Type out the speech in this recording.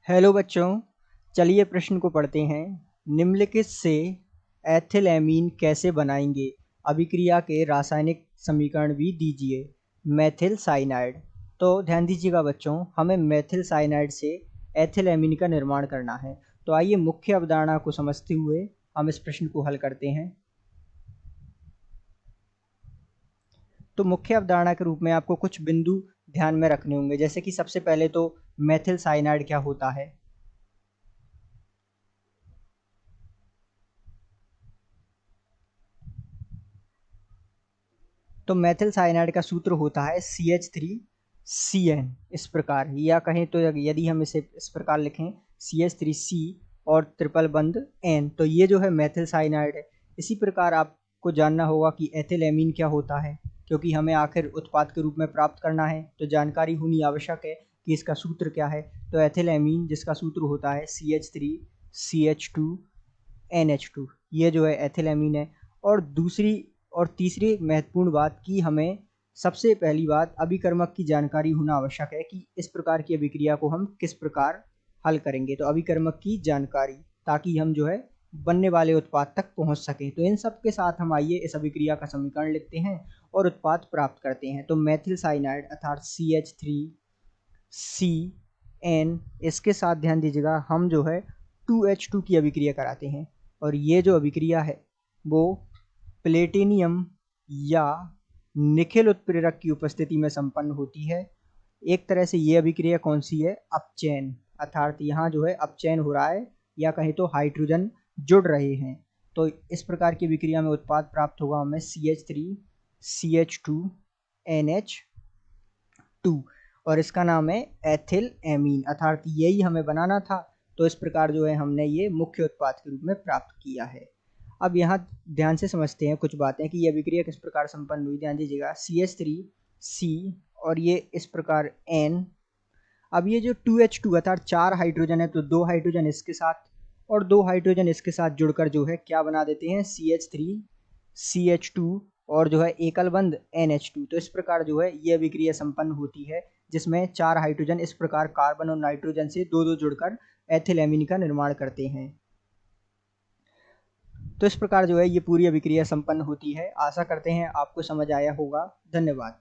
Hello बच्चों, चलिए प्रश्न को पढ़ते हैं। निम्नलिखित से एथिलएमीन कैसे बनाएंगे? अभिक्रिया के रासायनिक समीकरण भी दीजिए। Methyl cyanide. तो ध्यान दीजिएगा बच्चों, हमें मेथिल साइनाइड से एथिलएमीन का निर्माण करना है। तो आइए मुख्य अवधारणा को समझते हुए हम इस प्रश्न को हल करते हैं। तो मुख्य अवधारणा के रूप में आपको कुछ बिंदु ध्यान में रखने होंगे, जैसे कि सबसे पहले तो मेथिल साइनाइड क्या होता है। तो मेथिल साइनाइड का सूत्र होता है CH3CN। इस प्रकार, या कहें तो यदि हम इसे इस प्रकार लिखें CH3C और ट्रिपल बंद N, तो ये जो है मेथिल साइनाइड है। इसी प्रकार आपको जानना होगा कि एथिलएमीन क्या होता है, क्योंकि हमें आखिर उत्पाद के रूप में प्राप्त करना है तो जानकारी होनी आवश्यक है कि इसका सूत्र क्या है। तो एथिलएमीन जिसका सूत्र होता है CH3CH2NH2, ये जो है एथिलएमीन है। और दूसरी और तीसरी महत्वपूर्ण बात कि हमें सबसे पहली बात अभिकर्मक की जानकारी होना आवश्यक है कि इस प्रकार की अभिक्रिया को हम किस प्रकार हल करेंगे। तो अभिकर्मक की जानकारी, ताकि हम जो है बनने वाले उत्पाद तक पहुंच सकें। तो इन सब के साथ हम आइए इस अभिक्रिया का समीकरण लिखते हैं और उत्पाद प्राप्त करते हैं। तो मेथिल साइनाइड अर्थात CH3CN, इसके साथ ध्यान दीजिएगा हम जो है 2H2 की अभिक्रिया कराते हैं। और ये जो अभिक्रिया है वो प्लेटिनियम या निकेल उत्प्रेरक की उपस्थिति में संपन्न होती है। एक तरह से ये अभिक्रिया कौन सी है? अपचयन, अर्थात यहाँ जो है अपचयन हो रहा है, या कहें तो हाइड्रोजन जुड़ रहे हैं। तो इस प्रकार की अभिक्रिया में उत्पाद प्राप्त होगा हमें CH3CH2NH2, और इसका नाम है एथिल एमीन, अर्थात यही हमें बनाना था। तो इस प्रकार जो है हमने ये मुख्य उत्पाद के रूप में प्राप्त किया है। अब यहाँ ध्यान से समझते हैं कुछ बातें कि यह अभिक्रिया किस प्रकार संपन्न हुई। ध्यान दीजिएगा CH3C और ये इस प्रकार N। अब ये जो 2H2 अर्थात 4 हाइड्रोजन है, तो 2 हाइड्रोजन इसके साथ और 2 हाइड्रोजन इसके साथ जुड़कर जो है क्या बना देते हैं? CH3CH2 और जो है एकल बंध NH2। तो इस प्रकार जो है ये अभिक्रिया संपन्न होती है, जिसमें 4 हाइड्रोजन इस प्रकार कार्बन और नाइट्रोजन से दो दो जुड़कर एथिलएमीन का निर्माण करते हैं। तो इस प्रकार जो है ये पूरी अभिक्रिया संपन्न होती है। आशा करते हैं आपको समझ आया होगा। धन्यवाद।